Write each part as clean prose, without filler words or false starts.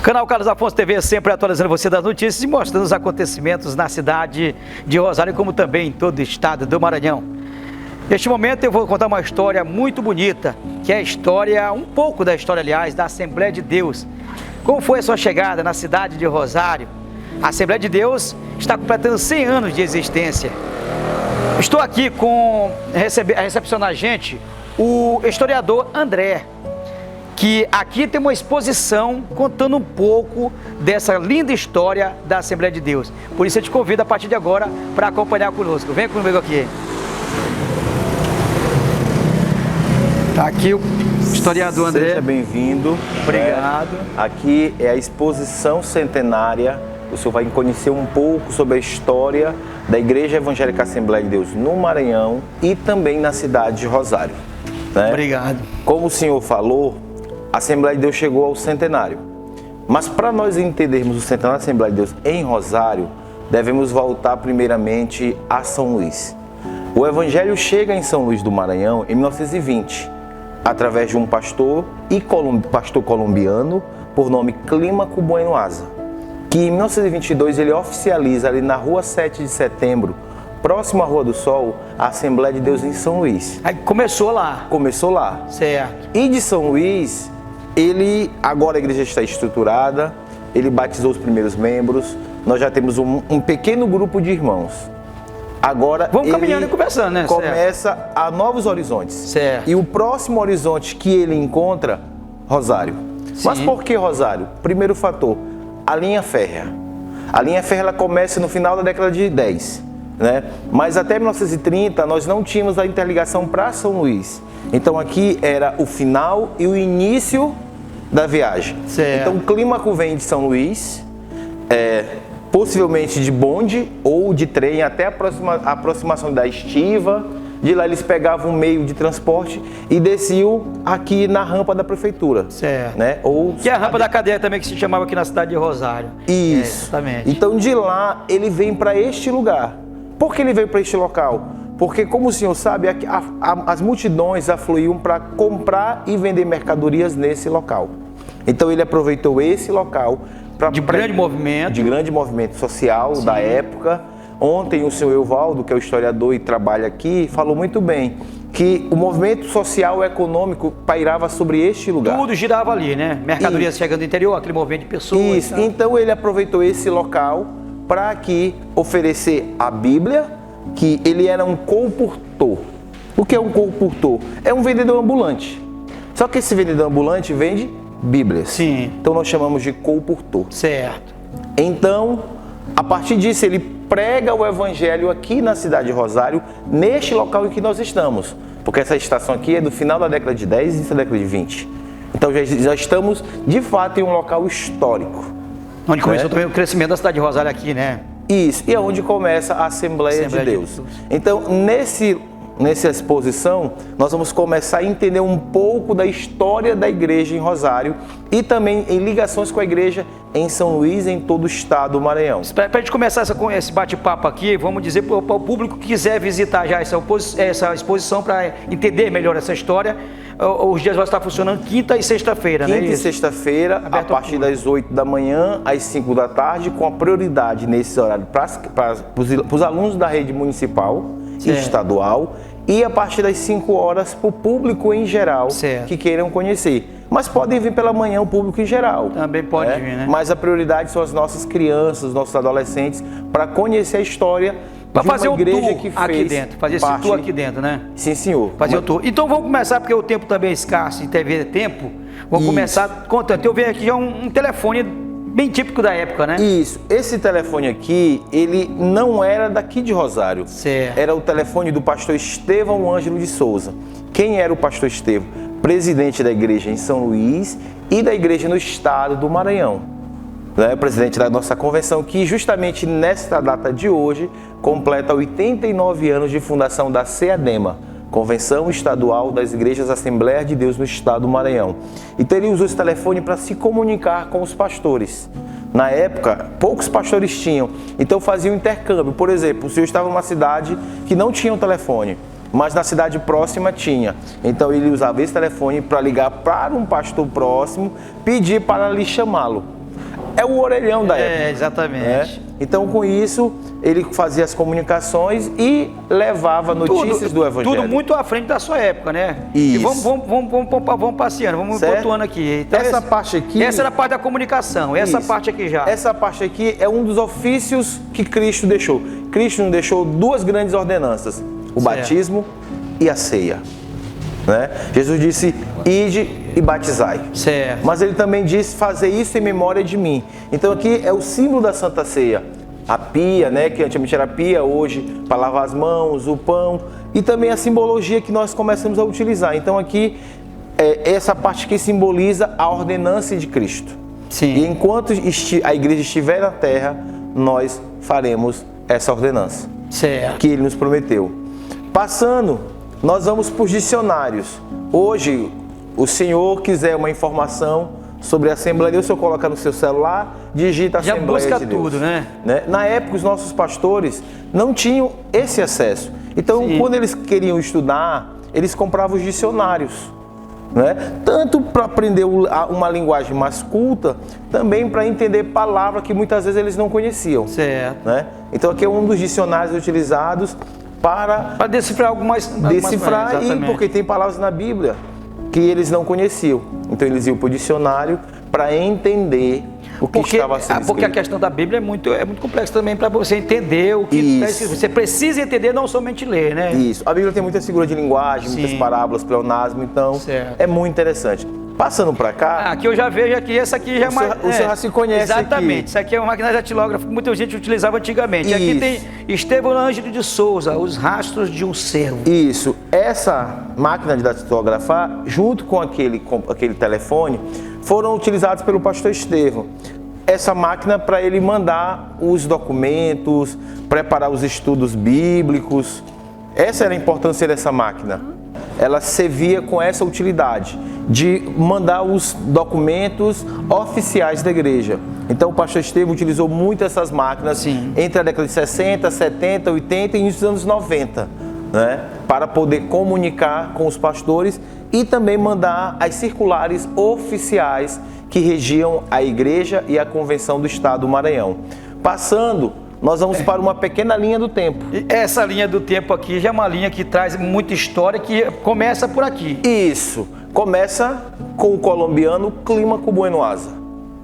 Canal Carlos Afonso TV sempre atualizando você das notícias e mostrando os acontecimentos na cidade de Rosário, como também em todo o estado do Maranhão. Neste momento eu vou contar uma história muito bonita, que é a história, um pouco da história, aliás, da Assembleia de Deus. Como foi a sua chegada na cidade de Rosário? A Assembleia de Deus está completando 100 anos de existência. Estou aqui a recepcionar a gente, o historiador André, que aqui tem uma exposição contando um pouco dessa linda história da Assembleia de Deus. Por isso eu te convido a partir de agora para acompanhar conosco. Vem comigo aqui. Está aqui o historiador André. Seja bem-vindo. Obrigado. Aqui é a exposição centenária. O senhor vai conhecer um pouco sobre a história da Igreja Evangélica Assembleia de Deus no Maranhão e também na cidade de Rosário. Né? Obrigado. Como o senhor falou, a Assembleia de Deus chegou ao centenário. Mas para nós entendermos o centenário da Assembleia de Deus em Rosário, devemos voltar primeiramente a São Luís. O Evangelho chega em São Luís do Maranhão em 1920, através de um pastor pastor colombiano por nome Clímaco Bueno Asa, que em 1922 ele oficializa ali na rua 7 de setembro, próximo à Rua do Sol, a Assembleia de Deus em São Luís. Aí começou lá. Começou lá. Certo. E de São Luís, agora a igreja está estruturada, ele batizou os primeiros membros, nós já temos um pequeno grupo de irmãos. Agora vamos caminhando e conversando, né? Começa certo. A novos horizontes. Certo. E o próximo horizonte que ele encontra, Rosário. Sim. Mas por que Rosário? Primeiro fator, a linha férrea. A linha férrea ela começa no final da década de 10, né? Mas até 1930 nós não tínhamos a interligação para São Luís. Então aqui era o final e o início da viagem. Certo. Então o Clímaco vem de São Luís, possivelmente de bonde ou de trem até a aproximação da Estiva. De lá eles pegavam um meio de transporte e desciam aqui na rampa da prefeitura. Certo. Né? Que é a rampa da cadeia também, que se chamava aqui na cidade de Rosário. Isso. Exatamente. Então de lá ele vem para este lugar. Por que ele veio para este local? Porque, como o senhor sabe, as multidões afluíam para comprar e vender mercadorias nesse local. Então ele aproveitou esse local de grande movimento social. Sim. Da época. Ontem o senhor Evaldo, que é o historiador e trabalha aqui, falou muito bem que o movimento social e econômico pairava sobre este lugar. Tudo girava ali, né? Mercadorias chegando do interior, aquele movimento de pessoas. Isso. Então ele aproveitou esse local para aqui oferecer a Bíblia, que ele era um colportor. O que é um colportor? É um vendedor ambulante. Só que esse vendedor ambulante vende Bíblias. Sim. Então nós chamamos de colportor. Certo. Então, a partir disso, ele prega o Evangelho aqui na cidade de Rosário, neste local em que nós estamos. Porque essa estação aqui é do final da década de 10 e da década de 20. Então já estamos, de fato, em um local histórico. Onde começou também o crescimento da cidade de Rosário aqui, né? Isso, e é onde começa a Assembleia de Deus. Então, nessa exposição, nós vamos começar a entender um pouco da história da igreja em Rosário e também em ligações com a igreja em São Luís, em todo o estado do Maranhão. Para a gente começar esse bate-papo aqui, vamos dizer para o público que quiser visitar já essa exposição para entender melhor essa história. Os dias vão estar funcionando quinta e sexta-feira, né? Quinta e sexta-feira, a partir das 8 da manhã às 5 da tarde, com a prioridade nesse horário para os alunos da rede municipal e estadual, e a partir das 5 horas para o público em geral que queiram conhecer. Mas podem vir pela manhã o público em geral. Também pode vir, né? Mas a prioridade são as nossas crianças, os nossos adolescentes, para conhecer a história para de fazer uma igreja que aqui fez dentro, fazer esse tour aqui dentro, né? Sim, senhor. Fazer o tour. Então vamos começar, porque o tempo também é escasso e TV tempo. Vamos começar contando. Eu venho aqui já um telefone bem típico da época, né? Isso. Esse telefone aqui, ele não era daqui de Rosário. Certo. Era o telefone do pastor Estevão Ângelo de Souza. Quem era o pastor Estevão? Presidente da igreja em São Luís e da igreja no estado do Maranhão. Presidente da nossa convenção, que justamente nesta data de hoje completa 89 anos de fundação da CEADEMA, Convenção Estadual das Igrejas Assembleia de Deus no estado do Maranhão. Então ele usou esse telefone para se comunicar com os pastores. Na época, poucos pastores tinham, então faziam intercâmbio. Por exemplo, o senhor estava numa cidade que não tinha um telefone, mas na cidade próxima tinha. Então ele usava esse telefone para ligar para um pastor próximo, pedir para lhe chamá-lo. é o orelhão da época. Exatamente. Né? Então, com isso, ele fazia as comunicações e levava notícias do Evangelho. Tudo muito à frente da sua época, né? Isso. E vamos passeando, vamos pontuando aqui. Então, essa parte aqui... Essa era a parte da comunicação, essa Isso. parte aqui já. Essa parte aqui é um dos ofícios que Cristo deixou. Cristo nos deixou duas grandes ordenanças, o batismo e a ceia. Né? Jesus disse, ide e batizai. Certo. Mas ele também disse, fazer isso em memória de mim. Então aqui é o símbolo da Santa Ceia. A pia, né, que antigamente era pia, hoje para lavar as mãos, o pão. E também a simbologia que nós começamos a utilizar. Então aqui é essa parte que simboliza a ordenança de Cristo. Sim. E enquanto a igreja estiver na terra, nós faremos essa ordenança. Certo. Que ele nos prometeu. Passando, nós vamos para os dicionários. Hoje, o senhor quiser uma informação sobre a Assembleia de Deus, o senhor coloca no seu celular, digita já Assembleia busca de Deus. tudo, né? Na época, os nossos pastores não tinham esse acesso. Então, quando eles queriam estudar, eles compravam os dicionários. Né? Tanto para aprender uma linguagem mais culta, também para entender palavras que muitas vezes eles não conheciam. Certo. Né? Então, aqui é um dos dicionários utilizados para decifrar algo mais... decifrar, e porque tem palavras na Bíblia que eles não conheciam. Então eles iam para o dicionário para entender o que estava sendo escrito. Porque a questão da Bíblia é muito complexa também para você entender o que está escrito. Você precisa entender, não somente ler, né? Isso. A Bíblia tem muitas figuras de linguagem, muitas parábolas, pleonasmo, então é muito interessante. Passando para cá... Aqui eu já vejo aqui, essa aqui já é mais... O senhor já se conhece. Exatamente. Aqui. Isso aqui é uma máquina datilógrafa que muita gente utilizava antigamente. Isso. Aqui tem Estevão Ângelo de Souza, Os Rastros de um Cervo. Isso. Essa máquina de datilografar, junto com aquele telefone, foram utilizados pelo pastor Estevão. Essa máquina para ele mandar os documentos, preparar os estudos bíblicos. Essa era a importância dessa máquina. Ela servia com essa utilidade de mandar os documentos oficiais da igreja. Então o pastor Estevão utilizou muito essas máquinas entre a década de 60, 70, 80 e início dos anos 90, né? Para poder comunicar com os pastores e também mandar as circulares oficiais que regiam a igreja e a convenção do estado do Maranhão. Passando, nós vamos para uma pequena linha do tempo. E essa linha do tempo aqui já é uma linha que traz muita história, que começa por aqui. Isso. Começa com o colombiano Clímaco Bueno Asa.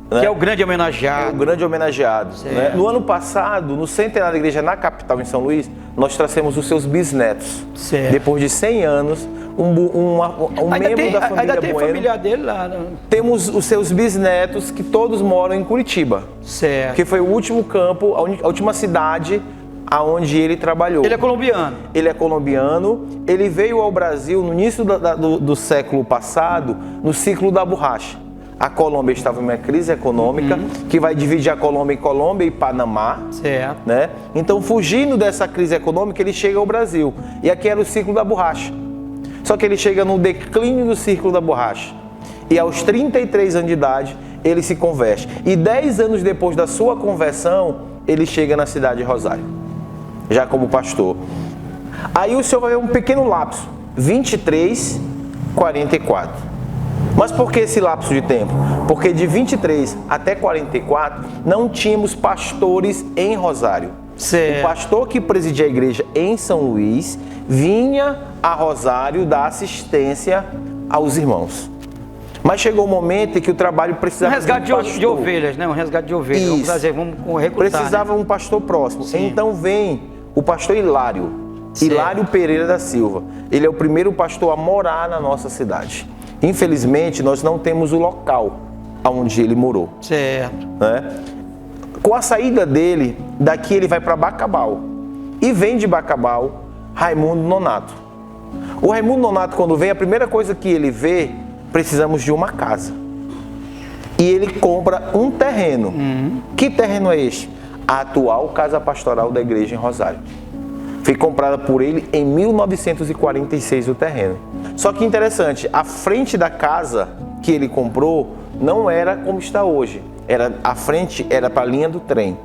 Que é o grande homenageado. É o grande homenageado. Né? No ano passado, no centenário da igreja na capital, em São Luís, nós trouxemos os seus bisnetos. Certo. Depois de 100 anos, um membro da família ainda tem Bueno. Familiar dele lá. Né? Temos os seus bisnetos, que todos moram em Curitiba. Certo. Que foi o último campo, a última cidade aonde ele trabalhou. Ele é colombiano. Ele é colombiano. Ele veio ao Brasil no início do século passado, no ciclo da borracha. A Colômbia estava em uma crise econômica, que vai dividir a Colômbia e Panamá. Certo. Né? Então, fugindo dessa crise econômica, ele chega ao Brasil. E aqui era o ciclo da borracha. Só que ele chega no declínio do ciclo da borracha. E aos 33 anos de idade, ele se converte. E 10 anos depois da sua conversão, ele chega na cidade de Rosário, já como pastor. Aí o senhor vai ver um pequeno lapso, 23, 44. Mas por que esse lapso de tempo? Porque de 23 até 44 não tínhamos pastores em Rosário. Certo. O pastor que presidia a igreja em São Luís vinha a Rosário dar assistência aos irmãos. Mas chegou um momento em que o trabalho precisava de um resgate de um pastor. de ovelhas, né? Um resgate de ovelhas. Isso. Vamos fazer, vamos recrutar. Precisava um pastor próximo. Sim. Então vem o pastor Hilário. Certo. Hilário Pereira da Silva. Ele é o primeiro pastor a morar na nossa cidade. Infelizmente, nós não temos o local onde ele morou. Certo. Né? Com a saída dele, daqui ele vai para Bacabal. E vem de Bacabal Raimundo Nonato. O Raimundo Nonato, quando vem, a primeira coisa que ele vê, precisamos de uma casa. E ele compra um terreno. Que terreno é este? A atual casa pastoral da igreja em Rosário. Foi comprada por ele em 1946 o terreno. Só que interessante, a frente da casa que ele comprou não era como está hoje. A frente era para a linha do trem.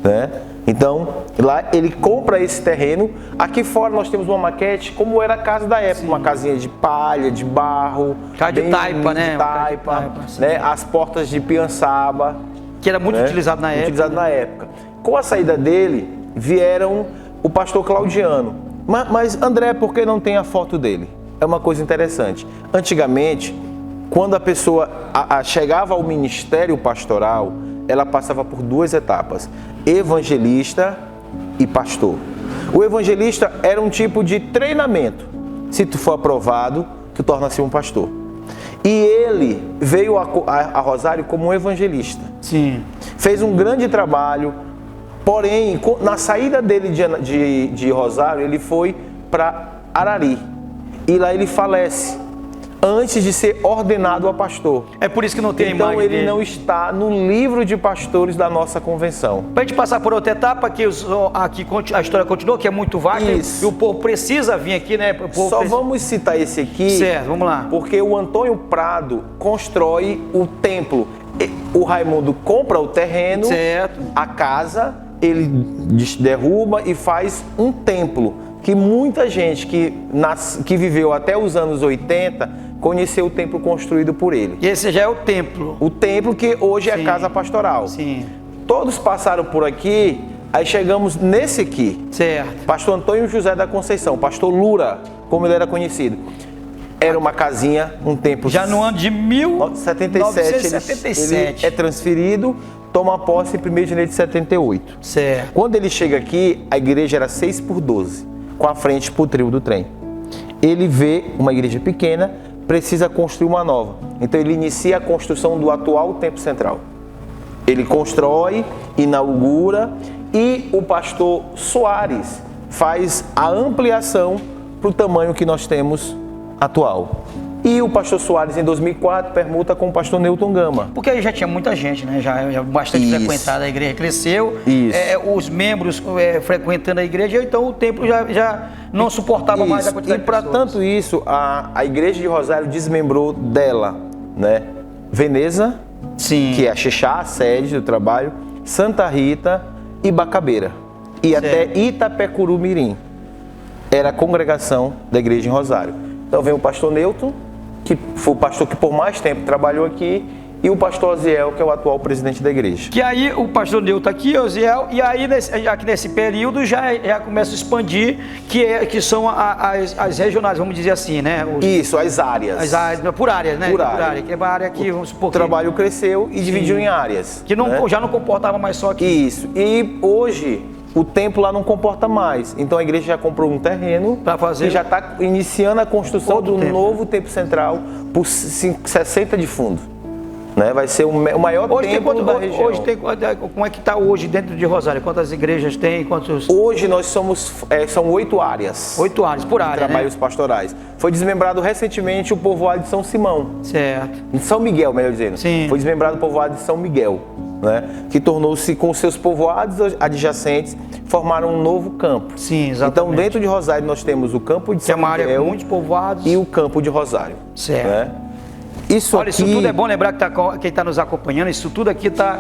Né? Então, lá ele compra esse terreno. Aqui fora nós temos uma maquete, como era a casa da época. Sim. Uma casinha de palha, de barro. Casa de taipa, né? Taipa, né? As portas de piançaba. Que era muito utilizado na época. Utilizado na época. Com a saída dele, vieram o pastor Claudiano. Mas André, por que não tem a foto dele? É uma coisa interessante. Antigamente, quando a pessoa chegava ao ministério pastoral, ela passava por duas etapas: evangelista e pastor. O evangelista era um tipo de treinamento. Se tu for aprovado, tu torna-se um pastor. E ele veio a Rosário como um evangelista. Sim. Fez um grande trabalho, porém, na saída dele de Rosário, ele foi para Arari. E lá ele falece, antes de ser ordenado a pastor. É por isso que não tem a imagem Então ele dele. não está no livro de pastores da nossa convenção. Para a gente passar por outra etapa, que aqui a história continua, que é muito vasta, Isso. e o povo precisa vir aqui, né? Vamos citar esse aqui, Certo, vamos lá. porque o Antônio Prado constrói o templo. O Raimundo compra o terreno, Certo. a casa, ele derruba e faz um templo. Que muita gente que viveu até os anos 80 conheceu o templo construído por ele. E esse já é o templo. O templo que hoje é a casa pastoral. Sim. Todos passaram por aqui, aí chegamos nesse aqui. Certo. Pastor Antônio José da Conceição, pastor Lura, como ele era conhecido. Era uma casinha, um templo. Já no ano de 1977, ele é transferido, toma posse em 1º de janeiro de 78. Certo. Quando ele chega aqui, a igreja era 6x12, com a frente para o trio do trem. Ele vê uma igreja pequena, precisa construir uma nova. Então ele inicia a construção do atual Templo Central. Ele constrói, inaugura, e o pastor Soares faz a ampliação para o tamanho que nós temos atual. E o pastor Soares, em 2004, permuta com o pastor Newton Gama. Porque aí já tinha muita gente, né? Já bastante Isso. frequentada, a igreja cresceu. Isso. Os membros frequentando a igreja, então o templo já não suportava mais a quantidade E para de pessoas. tanto isso, a igreja de Rosário desmembrou dela, né? Veneza, Sim. que é a Xixá, a sede do trabalho, Santa Rita e Bacabeira. E até Itapecuru-Mirim. Era a congregação da igreja em Rosário. Então vem o pastor Newton, que foi o pastor que por mais tempo trabalhou aqui, e o pastor Oziel, que é o atual presidente da igreja. Que aí o pastor Newton aqui, Oziel, e aí aqui nesse período já começa a expandir, que são as regionais, vamos dizer assim, né? Isso, as áreas. As áreas, por áreas, né? Por área. Que é uma área que, vamos supor, O trabalho cresceu e dividiu em áreas. que não, né? já não comportava mais só aqui. Isso. E hoje o templo lá não comporta mais. Então a igreja já comprou um terreno Pra fazer e já está iniciando a construção outro do templo. novo templo central por 60 de fundo. Né? Vai ser o maior templo da região. Hoje tem, como é que está hoje dentro de Rosário? Quantas igrejas tem? Hoje nós são 8 áreas. 8 áreas por área, Trabalhos pastorais. Foi desmembrado recentemente o povoado de São Simão. Certo. Em São Miguel, melhor dizendo. Sim. Foi desmembrado o povoado de São Miguel, né? Que tornou-se, com seus povoados adjacentes, formaram um novo campo. Sim, exatamente. Então, dentro de Rosário, nós temos o campo de Que é São uma área Miguel com muitos povoados. e o campo de Rosário. Certo. Né? Isso Olha, aqui... isso tudo é bom lembrar que quem está nos acompanhando, isso tudo aqui está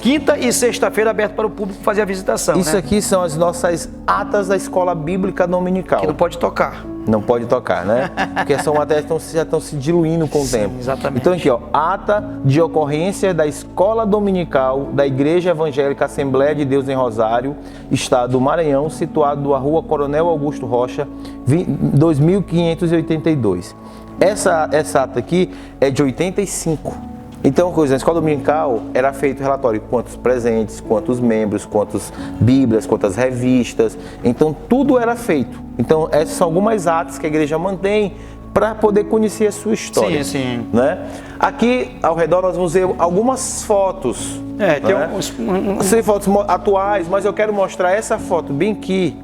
quinta e sexta-feira aberto para o público fazer a visitação. Isso né? aqui são as nossas atas da escola bíblica dominical. Que não pode tocar. Não pode tocar, né? Porque são matérias que já estão se diluindo com o tempo. Exatamente. Então aqui, ó, ata de ocorrência da Escola Dominical da Igreja Evangélica Assembleia de Deus em Rosário, Estado do Maranhão, situado na Rua Coronel Augusto Rocha, 2582. Essa ata aqui é de 85. Então, na escola dominical era feito relatório de quantos presentes, quantos membros, quantas bíblias, quantas revistas. Então, tudo era feito. Então, essas são algumas atas que a igreja mantém para poder conhecer a sua história. Sim, sim. Né? Aqui, ao redor, nós vamos ver algumas fotos. Tem né? uns... fotos atuais, mas eu quero mostrar essa foto bem aqui,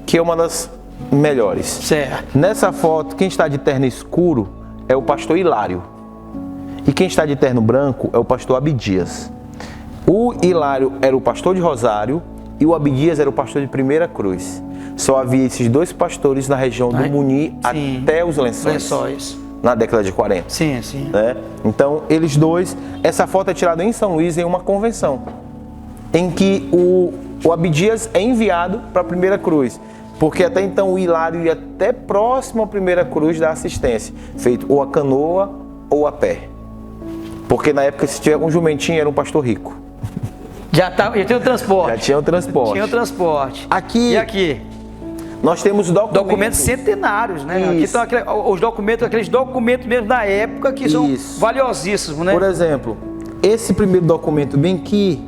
que é uma das melhores. Certo. Nessa foto, quem está de terno escuro é o pastor Hilário. E quem está de terno branco é o pastor Abdias. O Hilário era o pastor de Rosário e o Abdias era o pastor de Primeira Cruz. Só havia esses dois pastores na região do Muni até os Lençóis. Na década de 40. Sim, sim. Né? Então, eles dois... Essa foto é tirada em São Luís em uma convenção, em que o Abdias é enviado para a Primeira Cruz. Porque até então o Hilário ia até próximo à Primeira Cruz da assistência, feito ou a canoa ou a pé. Porque na época, se tiver um jumentinho, era um pastor rico. Já tinha o transporte. Já tinha o transporte. Tinha o transporte. Aqui, E aqui? nós temos Documentos centenários, né? Aqui estão os documentos, aqueles documentos mesmo da época que são valiosíssimos, né? Por exemplo, esse primeiro documento bem aqui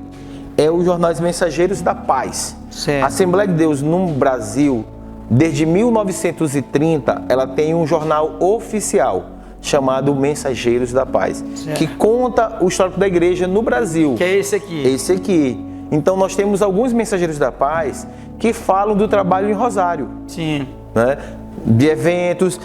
é os Jornais Mensageiros da Paz. Certo. A Assembleia de Deus no Brasil, desde 1930, ela tem um jornal oficial chamado Mensageiros da Paz, certo, que conta o histórico da igreja no Brasil. Que é esse aqui. Esse aqui. Então nós temos alguns Mensageiros da Paz que falam do trabalho em Rosário. Sim. Né? De eventos.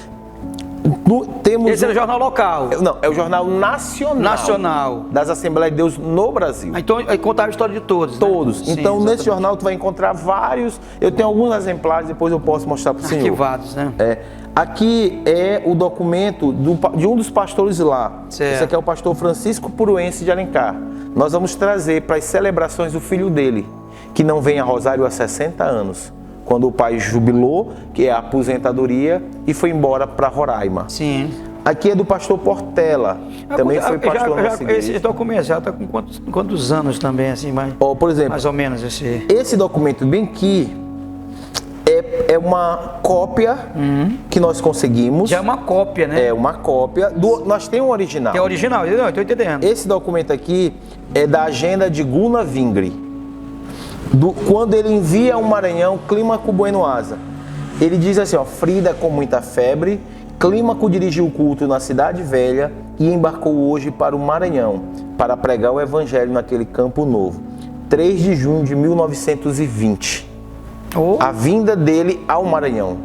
Esse é o jornal local? Não, é o jornal nacional das Assembleias de Deus no Brasil. Então, aí contava a história de todos, né? Todos. Sim, então, exatamente. nesse jornal, tu vai encontrar vários. Eu tenho alguns exemplares, depois eu posso mostrar para o senhor. Arquivados, né? Aqui é o documento de um dos pastores lá. Certo. Esse aqui é o pastor Francisco Puruense de Alencar. Nós vamos trazer para as celebrações do filho dele, que não vem a Rosário há 60 anos. Quando o pai jubilou, que é a aposentadoria, e foi embora para Roraima. Sim. Aqui é do pastor Portela, também foi pastor na nossa igreja. Esse documento já está com quantos anos também, assim, mais, por exemplo, mais ou menos esse? Esse documento bem aqui é uma cópia que nós conseguimos. Já é uma cópia, né? É uma cópia. Nós temos um original. Tem o original, eu estou entendendo. Esse documento aqui é da agenda de Gunnar Vingre. Quando ele envia ao Maranhão Clímaco Bueno Asa. Ele diz assim, ó: Frida com muita febre, Clímaco dirigiu o culto na Cidade Velha e embarcou hoje para o Maranhão, para pregar o Evangelho naquele Campo Novo. 3 de junho de 1920. A vinda dele ao Maranhão,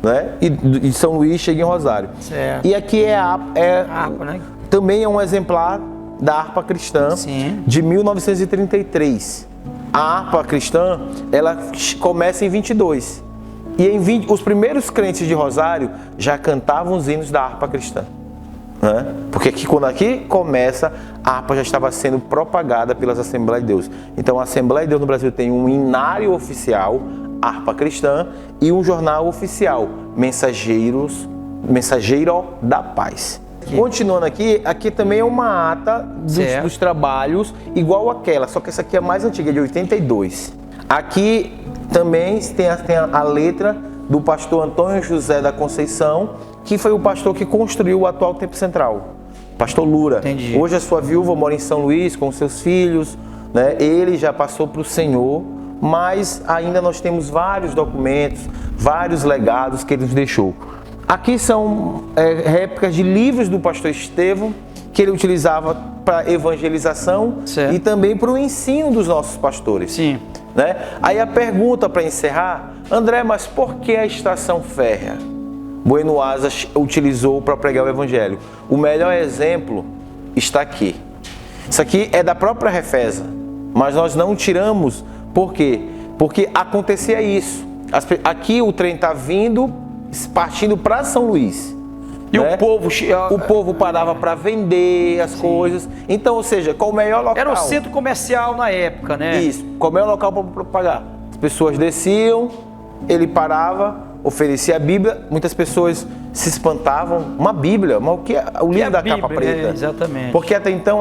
né? E de São Luís chega em Rosário. Certo. E aqui é a harpa, né? Também é um exemplar da harpa cristã. Sim. De 1933. A harpa cristã, ela começa em 22. E os primeiros crentes de Rosário já cantavam os hinos da harpa cristã. Né? Porque quando aqui começa, a harpa já estava sendo propagada pelas Assembleias de Deus. Então a Assembleia de Deus no Brasil tem um hinário oficial, harpa cristã, e um jornal oficial, Mensageiro da Paz. Continuando aqui também é uma ata dos trabalhos, igual aquela, só que essa aqui é mais antiga, de 82. Aqui também tem a letra do pastor Antônio José da Conceição, que foi o pastor que construiu o atual Templo Central. Pastor Lura. Entendi. Hoje a sua viúva mora em São Luís com seus filhos, né? Ele já passou para o Senhor, mas ainda nós temos vários documentos, vários legados que ele nos deixou. Aqui são réplicas de livros do pastor Estevão, que ele utilizava para evangelização, certo, e também para o ensino dos nossos pastores. Sim. Né? Aí a pergunta para encerrar: André, mas por que a estação férrea Bueno Asa utilizou para pregar o evangelho? O melhor exemplo está aqui. Isso aqui é da própria Refesa, mas nós não tiramos. Por quê? Porque acontecia isso. Aqui o trem está vindo, partindo para São Luís. E né? O povo parava para vender as coisas. Então, ou seja, qual o melhor local? Era um centro comercial na época, né? Isso. Qual o melhor local para propagar? As pessoas desciam, ele parava, oferecia a Bíblia. Muitas pessoas se espantavam. Uma Bíblia? Mas o que é o livro da capa preta? Exatamente. Porque até então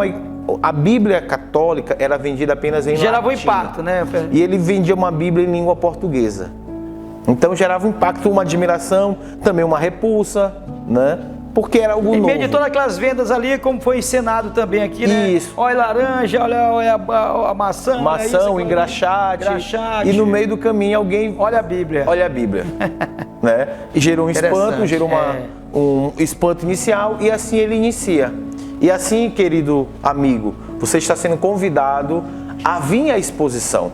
a Bíblia católica era vendida apenas em gerava um impacto, né? E ele vendia uma Bíblia em língua portuguesa. Então gerava um impacto, uma admiração, também uma repulsa, né? Porque era algo novo. Em meio de todas aquelas vendas ali, como foi encenado também aqui, né? Isso. Olha a laranja, olha a maçã. Maçã, o engraxate. E no meio do caminho alguém... Olha a Bíblia. Olha a Bíblia. Né? E gerou um espanto, gerou um espanto inicial, e assim ele inicia. E assim, querido amigo, você está sendo convidado a vir à exposição.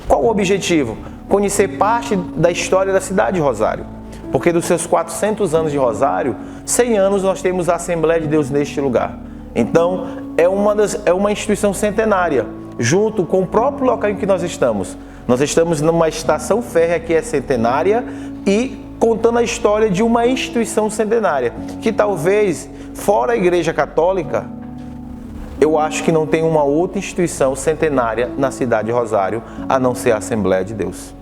Qual o objetivo? Conhecer parte da história da cidade de Rosário. Porque dos seus 400 anos de Rosário, 100 anos nós temos a Assembleia de Deus neste lugar. Então, é uma instituição centenária, junto com o próprio local em que nós estamos. Nós estamos numa estação férrea que é centenária e contando a história de uma instituição centenária, que talvez, fora a Igreja Católica, eu acho que não tem uma outra instituição centenária na cidade de Rosário, a não ser a Assembleia de Deus.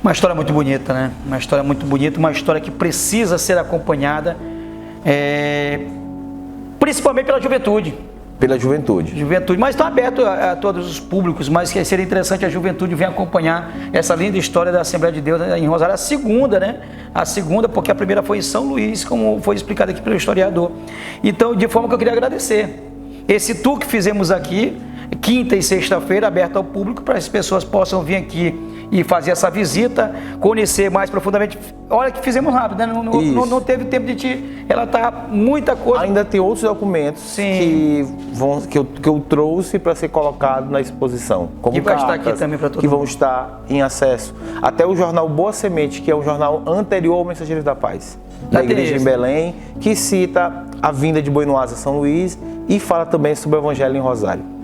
Uma história muito bonita, né? Uma história muito bonita, uma história que precisa ser acompanhada, principalmente pela juventude. Pela juventude. Juventude, mas está aberto a todos os públicos, mas que seria interessante a juventude vir acompanhar essa linda história da Assembleia de Deus em Rosário, a segunda, né? A segunda, porque a primeira foi em São Luís, como foi explicado aqui pelo historiador. Então, de forma que eu queria agradecer esse tour que fizemos aqui, quinta e sexta-feira, aberto ao público, para as pessoas possam vir aqui e fazer essa visita, conhecer mais profundamente. Olha que fizemos rápido, né? Não teve tempo de te relatar muita coisa. Ainda tem outros documentos que eu trouxe para ser colocado na exposição. Como que vai estar aqui também para todo que mundo. vão estar em acesso. Até o jornal Boa Semente, que é um jornal anterior ao Mensageiros da Paz, da igreja em Belém, que cita a vinda de Boinoás a São Luís e fala também sobre o Evangelho em Rosário.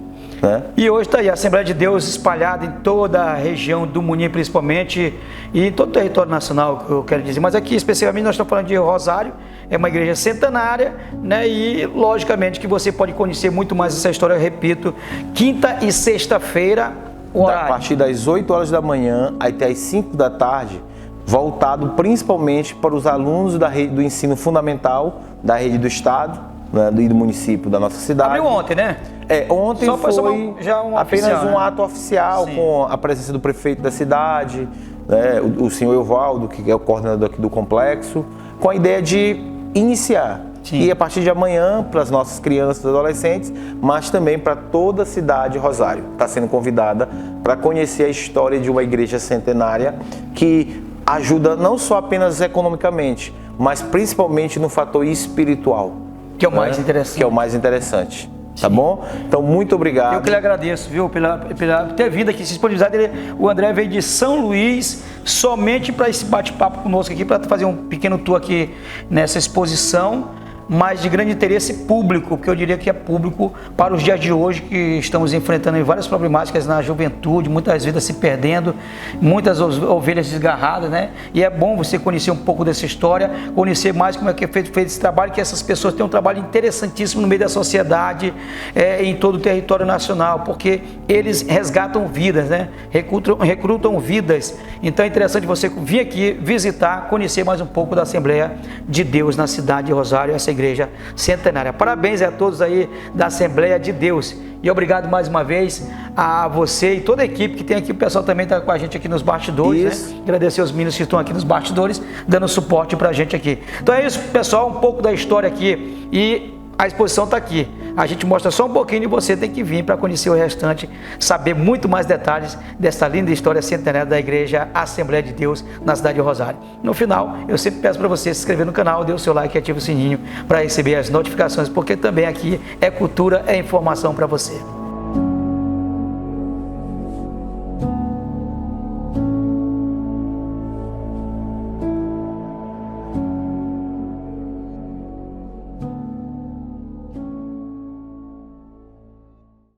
Né? E hoje está aí a Assembleia de Deus espalhada em toda a região do Muni, principalmente, e em todo o território nacional, que eu quero dizer. Mas aqui, especificamente, nós estamos falando de Rosário, é uma igreja centenária, né? E, logicamente, que você pode conhecer muito mais essa história, eu repito, quinta e sexta-feira, a partir das 8 horas da manhã até as 5 da tarde, voltado principalmente para os alunos da rede do ensino fundamental, da rede do Estado, né, e do município da nossa cidade. Abriu ontem, né? Ontem foi já um apenas oficial, um ato oficial, sim, com a presença do prefeito da cidade, né, o senhor Evaldo, que é o coordenador aqui do complexo, com a ideia de iniciar. Sim. E a partir de amanhã, para as nossas crianças e adolescentes, mas também para toda a cidade de Rosário. Está sendo convidada para conhecer a história de uma igreja centenária que ajuda não só apenas economicamente, mas principalmente no fator espiritual. Que é o mais interessante. Que é o mais interessante. Tá bom? Então, muito obrigado. Eu que lhe agradeço, viu, pela ter vindo aqui, se disponibilizado. O André veio de São Luís somente para esse bate-papo conosco aqui, para fazer um pequeno tour aqui nessa exposição, mas de grande interesse público, porque eu diria que é público para os dias de hoje, que estamos enfrentando várias problemáticas na juventude, muitas vidas se perdendo, muitas ovelhas desgarradas, né? E é bom você conhecer um pouco dessa história, conhecer mais como é que é feito esse trabalho, que essas pessoas têm um trabalho interessantíssimo no meio da sociedade, em todo o território nacional, porque eles resgatam vidas, né? Recrutam vidas. Então é interessante você vir aqui, visitar, conhecer mais um pouco da Assembleia de Deus na cidade de Rosário, essa igreja centenária. Parabéns a todos aí da Assembleia de Deus. E obrigado mais uma vez a você e toda a equipe que tem aqui. O pessoal também está com a gente aqui nos bastidores, né? Agradecer os meninos que estão aqui nos bastidores, dando suporte para a gente aqui. Então é isso, pessoal, um pouco da história aqui. E a exposição está aqui. A gente mostra só um pouquinho e você tem que vir para conhecer o restante, saber muito mais detalhes dessa linda história centenária da Igreja Assembleia de Deus na cidade de Rosário. No final, eu sempre peço para você se inscrever no canal, dê o seu like e ative o sininho para receber as notificações, porque também aqui é cultura, é informação para você.